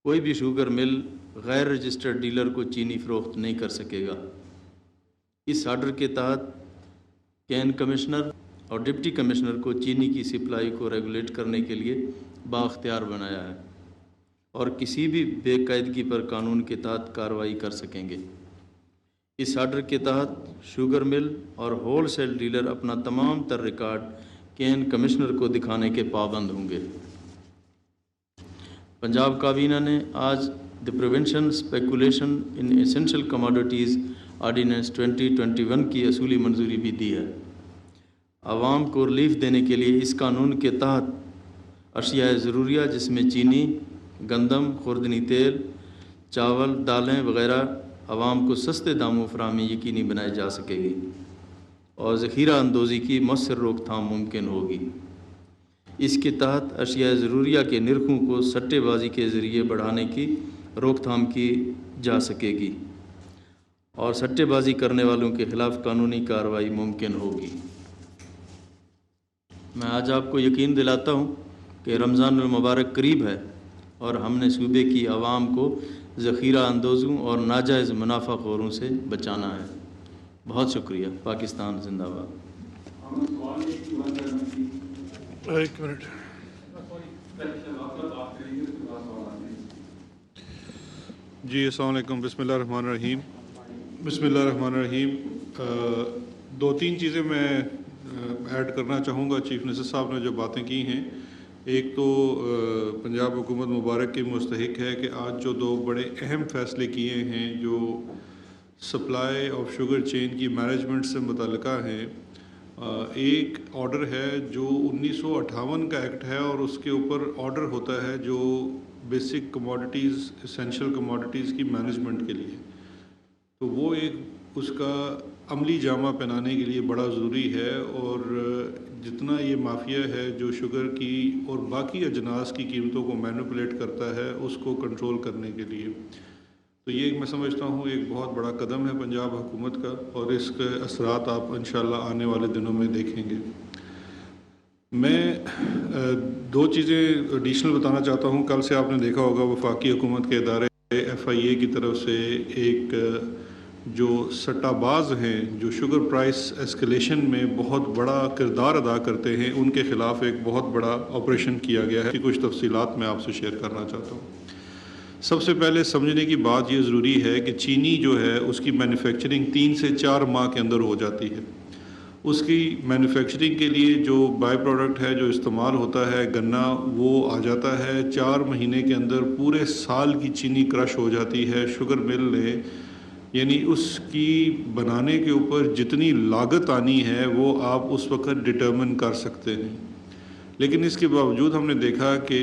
کوئی بھی sugar mill غیر رجسٹرڈ ڈیلر کو چینی فروخت نہیں کر سکے گا۔ اس آرڈر کے تحت کین کمشنر اور ڈپٹی کمشنر کو چینی کی سپلائی کو ریگولیٹ کرنے کے لیے بااختیار بنایا ہے اور کسی بھی بے قاعدگی پر قانون کے تحت کارروائی کر سکیں گے۔ اس آرڈر کے تحت شوگر مل اور ہول سیل ڈیلر اپنا تمام تر ریکارڈ کین کمشنر کو دکھانے کے پابند ہوں گے۔ پنجاب کابینہ نے آج دی پریونشن اسپیکولیشن ان ایسینشل کموڈیٹیز آرڈیننس 2021 کی اصولی منظوری بھی دی ہے۔ عوام کو ریلیف دینے کے لیے اس قانون کے تحت اشیاء ضروریہ جس میں چینی، گندم، خوردنی تیل، چاول، دالیں وغیرہ عوام کو سستے داموں فراہمی یقینی بنائی جا سکے گی اور ذخیرہ اندوزی کی مؤثر روک تھام ممکن ہوگی۔ اس کے تحت اشیاء ضروریہ کے نرخوں کو سٹے بازی کے ذریعے بڑھانے کی روک تھام کی جا سکے گی اور سٹے بازی کرنے والوں کے خلاف قانونی کارروائی ممکن ہوگی۔ میں آج آپ کو یقین دلاتا ہوں کہ رمضان المبارک قریب ہے اور ہم نے صوبے کی عوام کو ذخیرہ اندوزوں اور ناجائز منافع خوروں سے بچانا ہے۔ بہت شکریہ۔ پاکستان زندہ باد۔ ایک منٹ۔ جی السلام علیکم۔ بسم اللہ الرحمن الرحیم۔ بسم اللہ الرحمن الرحیم۔ دو تین چیزیں میں ایڈ کرنا چاہوں گا۔ چیف منسٹر صاحب نے جو باتیں کی ہیں، ایک تو پنجاب حکومت مبارک کی مستحق ہے کہ آج جو دو بڑے اہم فیصلے کیے ہیں جو سپلائی آف شوگر چین کی مینجمنٹ سے متعلقہ ہیں۔ ایک آرڈر ہے جو 1958 کا ایکٹ ہے اور اس کے اوپر آرڈر ہوتا ہے جو بیسک کموڈیٹیز، اسینشل کموڈیٹیز کی مینجمنٹ کے لیے، تو وہ ایک اس کا عملی جامہ پہنانے کے لیے بڑا ضروری ہے، اور جتنا یہ مافیا ہے جو شوگر کی اور باقی اجناس کی قیمتوں کو مینوپولیٹ کرتا ہے اس کو کنٹرول کرنے کے لیے، تو یہ میں سمجھتا ہوں ایک بہت بڑا قدم ہے پنجاب حکومت کا، اور اس کے اثرات آپ انشاءاللہ آنے والے دنوں میں دیکھیں گے۔ میں دو چیزیں ایڈیشنل بتانا چاہتا ہوں۔ کل سے آپ نے دیکھا ہوگا وفاقی حکومت کے ادارے FIA کی طرف سے ایک جو سٹہ باز ہیں جو شوگر پرائس ایسکیلیشن میں بہت بڑا کردار ادا کرتے ہیں، ان کے خلاف ایک بہت بڑا آپریشن کیا گیا ہے۔ کچھ تفصیلات میں آپ سے شیئر کرنا چاہتا ہوں۔ سب سے پہلے سمجھنے کی بات یہ ضروری ہے کہ چینی جو ہے اس کی مینوفیکچرنگ 3 سے 4 ماہ کے اندر ہو جاتی ہے۔ اس کی مینوفیکچرنگ کے لیے جو بائی پروڈکٹ ہے جو استعمال ہوتا ہے گنا، وہ آ جاتا ہے 4 مہینے کے اندر پورے سال کی چینی کرش ہو جاتی ہے شوگر مل نے، یعنی اس کی بنانے کے اوپر جتنی لاگت آنی ہے وہ آپ اس وقت ڈٹرمن کر سکتے ہیں۔ لیکن اس کے باوجود ہم نے دیکھا کہ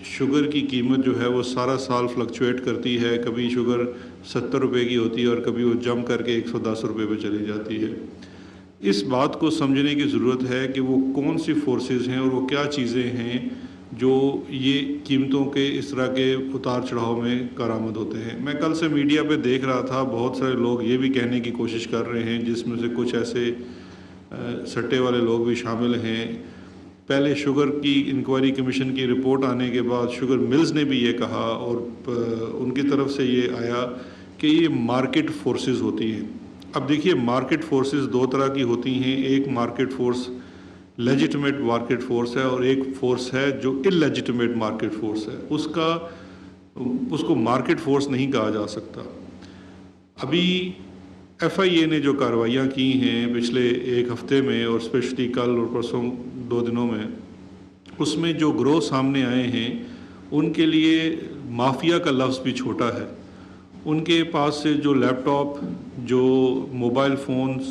شوگر کی قیمت جو ہے وہ سارا سال فلکچویٹ کرتی ہے، کبھی شوگر 70 روپے کی ہوتی ہے اور کبھی وہ جم کر کے 110 روپے پہ چلی جاتی ہے۔ اس بات کو سمجھنے کی ضرورت ہے کہ وہ کون سی فورسز ہیں اور وہ کیا چیزیں ہیں جو یہ قیمتوں کے اس طرح کے اتار چڑھاؤ میں کارآمد ہوتے ہیں۔ میں کل سے میڈیا پہ دیکھ رہا تھا، بہت سارے لوگ یہ بھی کہنے کی کوشش کر رہے ہیں، جس میں سے کچھ ایسے سٹے والے لوگ بھی شامل ہیں۔ پہلے شوگر کی انکوائری کمیشن کی رپورٹ آنے کے بعد شوگر ملز نے بھی یہ کہا اور ان کی طرف سے یہ آیا کہ یہ مارکیٹ فورسز ہوتی ہیں۔ اب دیکھیے مارکیٹ فورسز دو طرح کی ہوتی ہیں، ایک market force legitimate market force ہے اور ایک فورس ہے جو انلیجٹمیٹ مارکیٹ فورس ہے۔ اس کو مارکیٹ فورس نہیں کہا جا سکتا۔ ابھی FIA نے جو کارروائیاں کی ہیں پچھلے ایک ہفتے میں اور اسپیشلی کل اور پرسوں 2 دنوں میں، اس میں جو گروہ سامنے آئے ہیں ان کے لیے مافیا کا لفظ بھی چھوٹا ہے۔ ان کے پاس سے جو لیپ ٹاپ، جو موبائل فونز،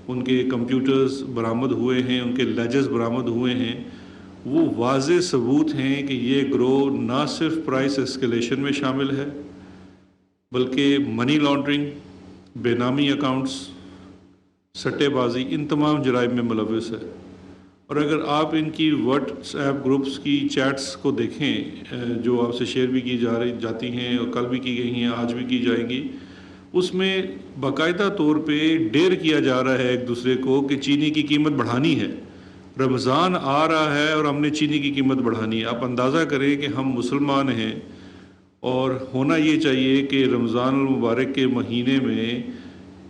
ان کے کمپیوٹرز برآمد ہوئے ہیں، ان کے لیجز برآمد ہوئے ہیں، وہ واضح ثبوت ہیں کہ یہ گروہ نہ صرف پرائس ایسکیلیشن میں شامل ہے بلکہ منی لانڈرنگ، بے نامی اکاؤنٹس، سٹے بازی، ان تمام جرائم میں ملوث ہے۔ اور اگر آپ ان کی واٹس ایپ گروپس کی چیٹس کو دیکھیں جو آپ سے شیئر بھی کی جاتی ہیں اور کل بھی کی گئی ہیں، آج بھی کی جائیں گی، اس میں باقاعدہ طور پہ ڈیر کیا جا رہا ہے ایک دوسرے کو کہ چینی کی قیمت بڑھانی ہے، رمضان آ رہا ہے اور ہم نے چینی کی قیمت بڑھانی ہے۔ آپ اندازہ کریں کہ ہم مسلمان ہیں اور ہونا یہ چاہیے کہ رمضان المبارک کے مہینے میں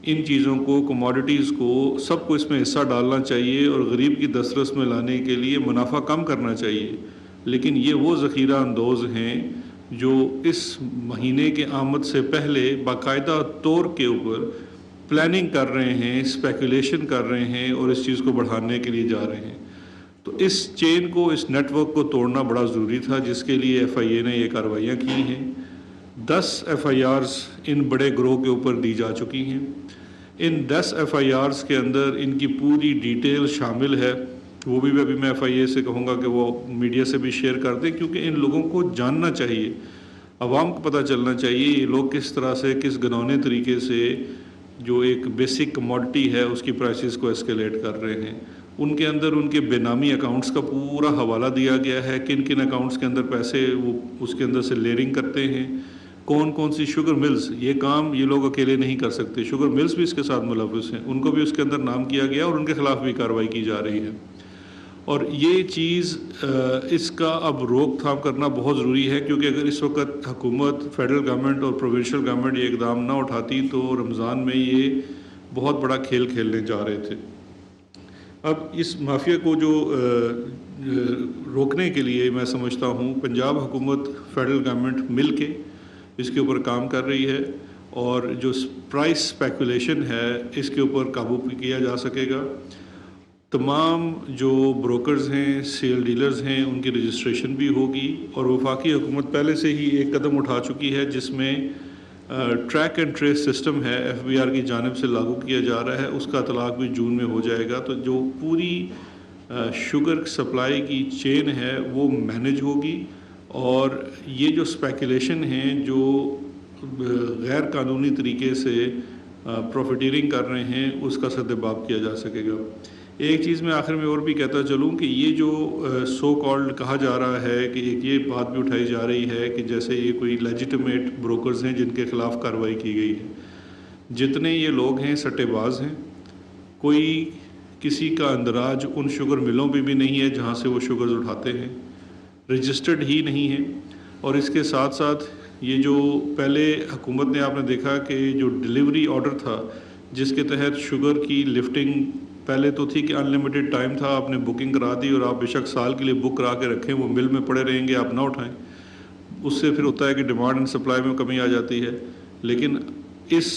ان چیزوں کو، کموڈیٹیز کو، سب کو اس میں حصہ ڈالنا چاہیے اور غریب کی دسترس میں لانے کے لیے منافع کم کرنا چاہیے. لیکن یہ وہ ذخیرہ اندوز ہیں جو اس مہینے کے آمد سے پہلے باقاعدہ طور کے اوپر پلاننگ کر رہے ہیں، اسپیکولیشن کر رہے ہیں اور اس چیز کو بڑھانے کے لیے جا رہے ہیں. تو اس چین کو، اس نیٹ ورک کو توڑنا بڑا ضروری تھا، جس کے لیے ایف آئی اے نے یہ کارروائیاں کی ہیں. 10 ایف آئی آرز ان بڑے گروہ کے اوپر دی جا چکی ہیں. ان 10 ایف آئی آرز کے اندر ان کی پوری ڈیٹیل شامل ہے. وہ بھی ابھی میں ایف آئی اے سے کہوں گا کہ وہ میڈیا سے بھی شیئر کر دیں، کیونکہ ان لوگوں کو جاننا چاہیے، عوام کو پتہ چلنا چاہیے یہ لوگ کس طرح سے، کس گنونے طریقے سے جو ایک بیسک کموڈٹی ہے اس کی پرائسز کو ایسکیلیٹ کر رہے ہیں. ان کے اندر ان کے بے نامی اکاؤنٹس کا پورا حوالہ دیا گیا ہے، کن کن اکاؤنٹس کے اندر پیسے وہ اس کے اندر سے لیئرنگ کرتے ہیں، کون کون سی شوگر ملز. یہ کام یہ لوگ اکیلے نہیں کر سکتے، شوگر ملز بھی اس کے ساتھ ملوث ہیں، ان کو بھی اس کے اندر نام کیا گیا اور ان کے خلاف بھی کارروائی کی جا رہی ہے. اور یہ چیز اس کا اب روک تھام کرنا بہت ضروری ہے، کیونکہ اگر اس وقت حکومت، فیڈرل گورنمنٹ اور پروونشل گورنمنٹ یہ اقدام نہ اٹھاتی تو رمضان میں یہ بہت بڑا کھیل کھیلنے جا رہے تھے. اب اس مافیا کو جو روکنے کے لیے میں سمجھتا ہوں پنجاب حکومت، فیڈرل گورنمنٹ مل کے اس کے اوپر کام کر رہی ہے، اور جو پرائس اسپیکولیشن ہے اس کے اوپر قابو کیا جا سکے گا. تمام جو بروکرز ہیں، سیل ڈیلرز ہیں، ان کی رجسٹریشن بھی ہوگی. اور وفاقی حکومت پہلے سے ہی ایک قدم اٹھا چکی ہے جس میں ٹریک اینڈ ٹریس سسٹم ہے، ایف بی آر کی جانب سے لاگو کیا جا رہا ہے. اس کا اطلاق بھی جون میں ہو جائے گا. تو جو پوری شوگر سپلائی کی چین ہے وہ مینیج ہوگی، اور یہ جو اسپیکولیشن ہیں جو غیر قانونی طریقے سے پروفیٹیرنگ کر رہے ہیں اس کا سدباب کیا جا سکے گا. ایک چیز میں آخر میں اور بھی کہتا چلوں کہ یہ جو سو کالڈ کہا جا رہا ہے کہ ایک یہ بات بھی اٹھائی جا رہی ہے کہ جیسے یہ کوئی لیجیٹمیٹ بروکرز ہیں جن کے خلاف کارروائی کی گئی ہے. جتنے یہ لوگ ہیں سٹے باز ہیں، کوئی کسی کا اندراج ان شوگر ملوں پہ بھی نہیں ہے جہاں سے وہ شوگرز اٹھاتے ہیں، رجسٹرڈ ہی نہیں ہیں. اور اس کے ساتھ ساتھ یہ جو پہلے حکومت نے، آپ نے دیکھا کہ جو ڈیلیوری آرڈر تھا جس کے تحت شوگر کی لفٹنگ پہلے تو تھی کہ ان لمیٹڈ ٹائم تھا، آپ نے بکنگ کرا دی اور آپ بے شک سال کے لیے بک کرا کے رکھیں، وہ مل میں پڑے رہیں گے، آپ نہ اٹھائیں. اس سے پھر ہوتا ہے کہ ڈیمانڈ اینڈ سپلائی میں کمی آ جاتی ہے. لیکن اس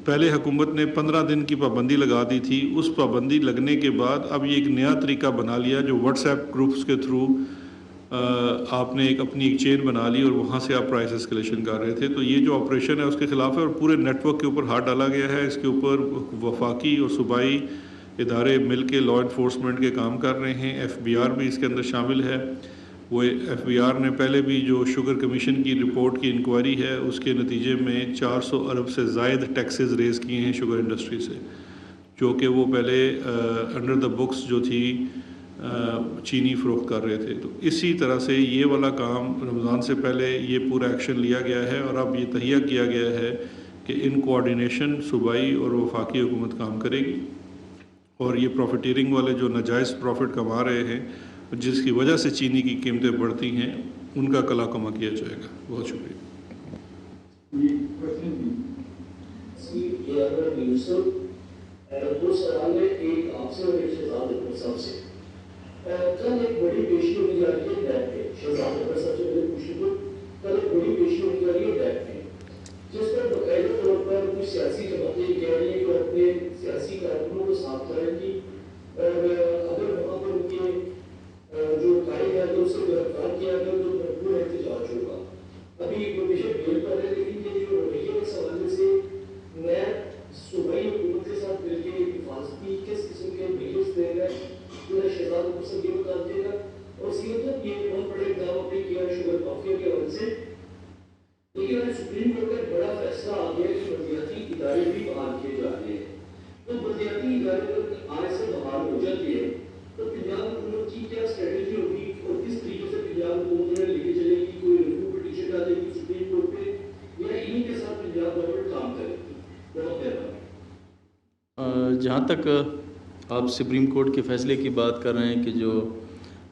پہلے حکومت نے 15 دن کی پابندی لگا دی تھی. اس پابندی لگنے کے بعد اب یہ ایک نیا طریقہ بنا لیا جو واٹس ایپ گروپس کے تھرو آپ نے اپنی ایک چین بنا لی اور وہاں سے آپ پرائس اسکیلیشن کر رہے تھے. تو یہ جو آپریشن ہے اس کے خلاف ہے اور پورے نیٹ ورک کے اوپر ہاتھ ڈالا گیا ہے. اس کے اوپر وفاقی اور صوبائی ادارے مل کے لا انفورسمنٹ کے کام کر رہے ہیں. ایف بی آر بھی اس کے اندر شامل ہے. وہ ایف بی آر نے پہلے بھی جو شوگر کمیشن کی رپورٹ کی انکوائری ہے اس کے نتیجے میں 400 ارب سے زائد ٹیکسز ریز کیے ہیں شوگر انڈسٹری سے، جو کہ وہ پہلے انڈر دا بکس جو تھی چینی فروخت کر رہے تھے. تو اسی طرح سے یہ والا کام رمضان سے پہلے یہ پورا ایکشن لیا گیا ہے، اور اب یہ تہیہ کیا گیا ہے کہ ان کوآرڈینیشن صوبائی اور وفاقی حکومت کام کرے گی، اور یہ پروفیٹیرنگ والے جو ناجائز پروفٹ کما رہے ہیں جس کی وجہ سے چینی کی قیمتیں بڑھتی ہیں ان کا کلا کما کیا جائے گا. بہت شکریہ. دو سوال ہے، ایک آپ سے اور ایک شہزاد اکبر صاحب سے. کل ایک بڑی پیشی ہونے جا رہی ہے ڈیپ پہ. شہزاد اکبر صاحب سے میں نے پوچھی تو کل ایک بڑی پیشی ہونے جا رہی ہے ڈیپ پہ، جس پر باقاعدہ طور پر کچھ سیاسی جماعتیں یہ کہہ رہی ہیں کہ اپنے سیاسی کارکنوں کو صاف کریں گی، اور اگر وہاں پر ان کے جو قائد ہے تو اسے گرفتار کیا گیا تو بھرپور احتجاج ہوگا. ابھی پروفیسر بیل پر ہے، لیکن یہ جو رویے کے حوالے سے نیب صوبائی حکومت کے ساتھ مل کے حفاظتی کس قسم کے میجرز دے رہا ہے جو شہزاد اکبر صاحب یہ بتا دیے گا. اور اس کے مطلب یہ بہت بڑے اقدام آپ نے کیا شوگر مافیا کے حوالے سے، لیکن آج سپریم کورٹ کا ایک بڑا فیصلہ آ گیا کہ بلدیاتی ادارے بھی بحال کیے جا رہے ہیں. تو بلدیاتی ادارے اگر آج سے بحال ہو جاتے ہیں تو پنجاب حکومت کی کیا اسٹریٹجی ہوگی اور کس طریقے سے پنجاب حکومت لے کے چلے گی؟ کوئی ریویو پٹیشن ڈالے گی سپریم کورٹ پہ یا انہیں کے ساتھ پنجاب گورنمنٹ کام کرے گی؟ بہت مہربانی. جہاں تک آپ سپریم کورٹ کے فیصلے کی بات کر رہے ہیں کہ جو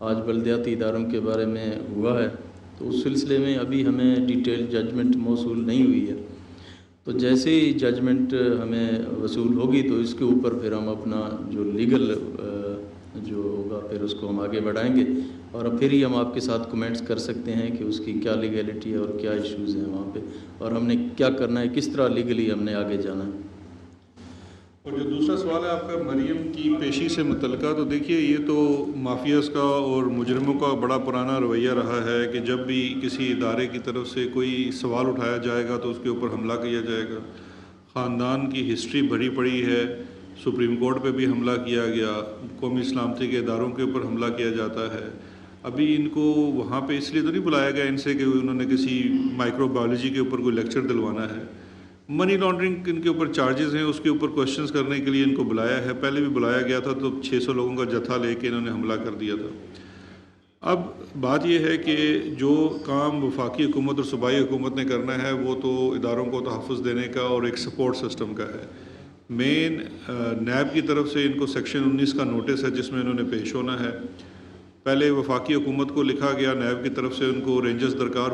آج بلدیاتی اداروں کے بارے میں ہوا ہے، تو اس سلسلے میں ابھی ہمیں ڈیٹیل ججمنٹ موصول نہیں ہوئی ہے. تو جیسے ہی ججمنٹ ہمیں وصول ہوگی تو اس کے اوپر پھر ہم اپنا جو لیگل جو ہوگا پھر اس کو ہم آگے بڑھائیں گے, اور پھر ہی ہم آپ کے ساتھ کمنٹس کر سکتے ہیں کہ اس کی کیا لیگیلٹی ہے اور کیا ایشوز ہیں وہاں پہ, اور ہم نے کیا کرنا ہے, کس طرح لیگلی ہم نے آگے جانا ہے. اور جو دوسرا سوال ہے آپ کا مریم کی پیشی سے متعلقہ, تو دیکھیے یہ تو مافیاز کا اور مجرموں کا بڑا پرانا رویہ رہا ہے کہ جب بھی کسی ادارے کی طرف سے کوئی سوال اٹھایا جائے گا تو اس کے اوپر حملہ کیا جائے گا. خاندان کی ہسٹری بھری پڑی ہے, سپریم کورٹ پہ بھی حملہ کیا گیا, قومی سلامتی کے اداروں کے اوپر حملہ کیا جاتا ہے. ابھی ان کو وہاں پہ اس لیے تو نہیں بلایا گیا ان سے کہ انہوں نے کسی مائکرو بایولوجی کے اوپر کوئی لیکچر دلوانا ہے. منی لانڈرنگ ان کے اوپر چارجز ہیں, اس کے اوپر کوشچنز کرنے کے لیے ان کو بلایا ہے. پہلے بھی بلایا گیا تھا تو 600 لوگوں کا جتھا لے کے انہوں نے حملہ کر دیا تھا. اب بات یہ ہے کہ جو کام وفاقی حکومت اور صوبائی حکومت نے کرنا ہے وہ تو اداروں کو تحفظ دینے کا اور ایک سپورٹ سسٹم کا ہے. مین نیب کی طرف سے ان کو سیکشن 19 کا نوٹس ہے جس میں انہوں نے پیش ہونا ہے. پہلے وفاقی حکومت کو لکھا گیا, نیب کی طرف سے ان کو رینجز درکار